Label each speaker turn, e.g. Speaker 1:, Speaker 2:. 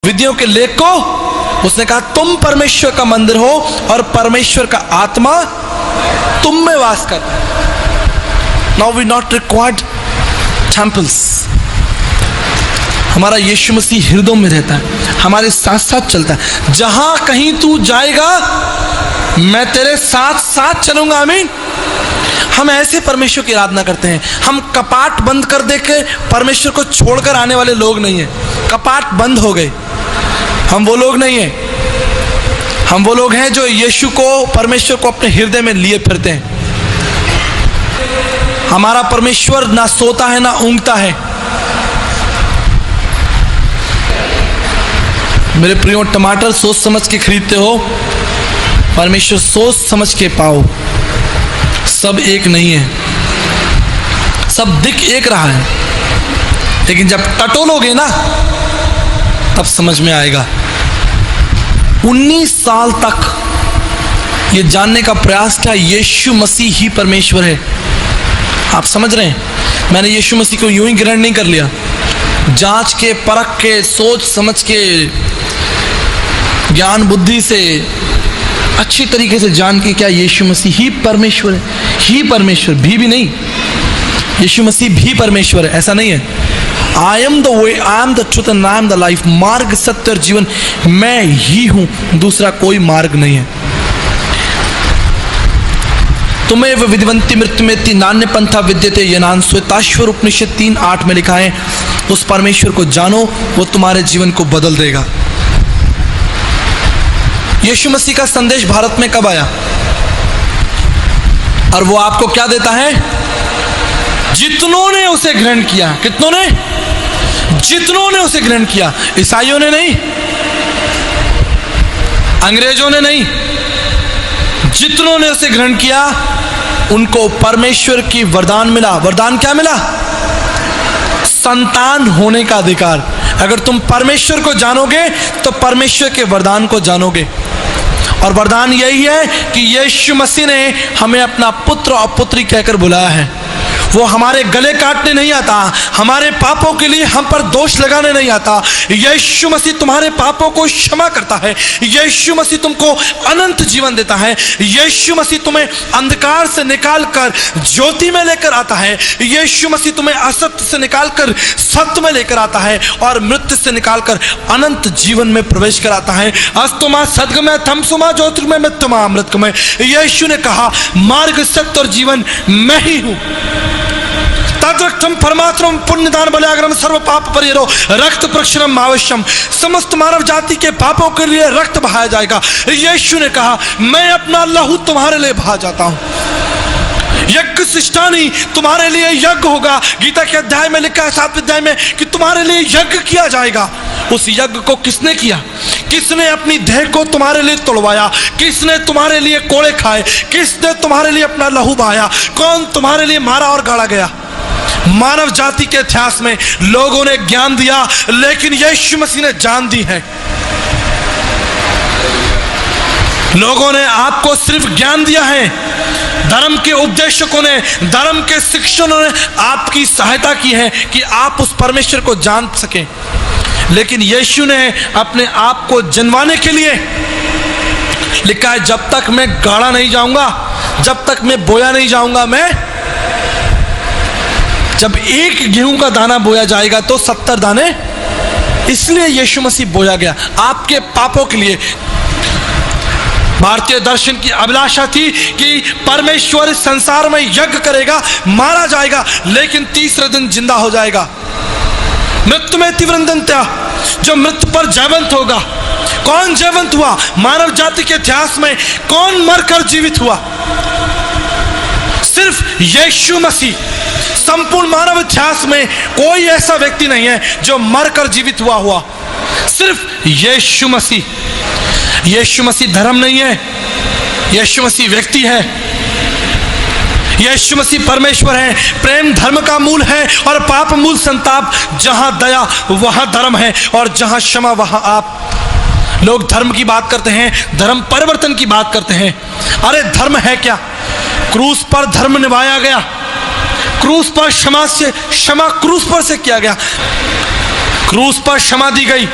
Speaker 1: विधियों के लेख को उसने कहा तुम परमेश्वर का मंदिर हो और परमेश्वर का आत्मा तुम में वास करता है। Now we not required temples. हमारा यीशु मसीह हृदय में रहता है, हमारे साथ साथ चलता है। जहां कहीं तू जाएगा मैं तेरे साथ साथ चलूंगा। आमीन। हम ऐसे परमेश्वर की आराधना करते हैं। हम कपाट बंद कर दे के परमेश्वर को छोड़कर आने वाले लोग नहीं हैं। कपाट बंद हो गए, हम वो लोग नहीं हैं। हम वो लोग हैं जो यीशु को, परमेश्वर को अपने हृदय में लिए फिरते हैं। हमारा परमेश्वर ना सोता है ना ऊँघता है। मेरे प्रियो, टमाटर सोच समझ के खरीदते हो, परमेश्वर सोच समझ के पाओ। सब एक नहीं है, सब दिख एक रहा है, लेकिन जब टटोलोगे ना तब समझ में आएगा। 19 साल तक ये जानने का प्रयास किया यीशु मसीह ही परमेश्वर है। आप समझ रहे हैं, मैंने यीशु मसीह को यूं ही ग्रहण नहीं कर लिया। जांच के, परख के, सोच समझ के, ज्ञान बुद्धि से अच्छी तरीके से जान के क्या यीशु मसीह ही परमेश्वर है। ही परमेश्वर भी नहीं, यीशु मसीह भी परमेश्वर है, ऐसा नहीं है। I am the way, I am the truth and I am the life. मार्ग, सत्य और जीवन मैं ही हूं, दूसरा कोई मार्ग नहीं है। तुम्हें विधिवंती मृत्युमेति नान्य पंथा विद्यते यनान श्वेताश्वर उपनिषद 3:8 में लिखा है, उस परमेश्वर को जानो, वो तुम्हारे जीवन को बदल देगा। यीशु मसीह का संदेश भारत में कब आया और वो आपको क्या देता है? जितनों ने उसे ग्रहण किया। कितनों ने? जितनों ने उसे ग्रहण किया। ईसाइयों ने नहीं, अंग्रेजों ने नहीं, जितनों ने उसे ग्रहण किया उनको परमेश्वर की वरदान मिला। वरदान क्या मिला? संतान होने का अधिकार। अगर तुम परमेश्वर को जानोगे तो परमेश्वर के वरदान को जानोगे। और वरदान यही है कि यीशु मसीह ने हमें अपना पुत्र और पुत्री कहकर बुलाया है। वो हमारे गले काटने नहीं आता, हमारे पापों के लिए हम पर दोष लगाने नहीं आता। यीशु मसीह तुम्हारे पापों को क्षमा करता है। यीशु मसीह तुमको अनंत जीवन देता है। यीशु मसीह तुम्हें अंधकार से निकालकर ज्योति में लेकर आता है। यीशु मसीह तुम्हें असत्य से निकालकर सत्य में लेकर आता है और मृत्यु से निकालकर अनंत जीवन में प्रवेश कराता है। अस्तुमा सद्गमय थमसुमा ज्योतिर्मय मृत्युमा अमृतमय। यीशु ने कहा, मार्ग, सत्य और जीवन मैं ही हूं। तद्रक्तम परमात्म पुण्यदान बलियाग्रम सर्व पाप परिहरो रक्त प्रक्षणम आवश्यम। समस्त मानव जाति के पापों के लिए रक्त बहाया जाएगा। यीशु ने कहा, मैं अपना लहू तुम्हारे लिए बहा जाता हूं। यज्ञ सृष्टानी तुम्हारे लिए यज्ञ होगा। गीता के अध्याय में लिखा है 7वें अध्याय में कि तुम्हारे लिए यज्ञ किया जाएगा। उस यज्ञ को किसने किया? किसने अपनी देह को तुम्हारे लिए तोड़वाया? किसने तुम्हारे लिए कोड़े खाए? किसने तुम्हारे लिए अपना लहू बहाया? कौन तुम्हारे लिए मारा और गाड़ा गया? मानव जाति के इतिहास में लोगों ने ज्ञान दिया, लेकिन यीशु मसीह ने जान दी है। लोगों ने आपको सिर्फ ज्ञान दिया है। धर्म के उपदेशकों ने, धर्म के शिक्षकों ने आपकी सहायता की है कि आप उस परमेश्वर को जान सकें। लेकिन यीशु ने अपने आप को जनवाने के लिए लिखा है, जब तक मैं गाड़ा नहीं जाऊंगा, जब तक मैं बोया नहीं जाऊंगा, मैं जब एक गेहूं का दाना बोया जाएगा तो 70 दाने। इसलिए यीशु मसीह बोया गया आपके पापों के लिए। भारतीय दर्शन की अभिलाषा थी कि परमेश्वर इस संसार में यज्ञ करेगा, मारा जाएगा, लेकिन तीसरे दिन जिंदा हो जाएगा। मृत्यु में तीव्रंदंत्या, जो मृत्यु पर जयवंत होगा। कौन जयवंत हुआ? मानव जाति के इतिहास में कौन मरकर जीवित हुआ? सिर्फ यीशु मसीह। संपूर्ण मानव इतिहास में कोई ऐसा व्यक्ति नहीं है जो मरकर जीवित हुआ। सिर्फ यीशु मसीह। यीशु मसीह धर्म नहीं है, यीशु मसीह व्यक्ति है। यीशु मसीह परमेश्वर है। प्रेम धर्म का मूल है और पाप मूल संताप। जहां दया वहां धर्म है और जहां क्षमा वहां आप। लोग धर्म की बात करते हैं, धर्म परिवर्तन की बात करते हैं। अरे धर्म है क्या? क्रूस पर धर्म निभाया गया, क्रूस पर क्षमा क्रूस पर से किया गया, क्रूस पर क्षमा दी गई।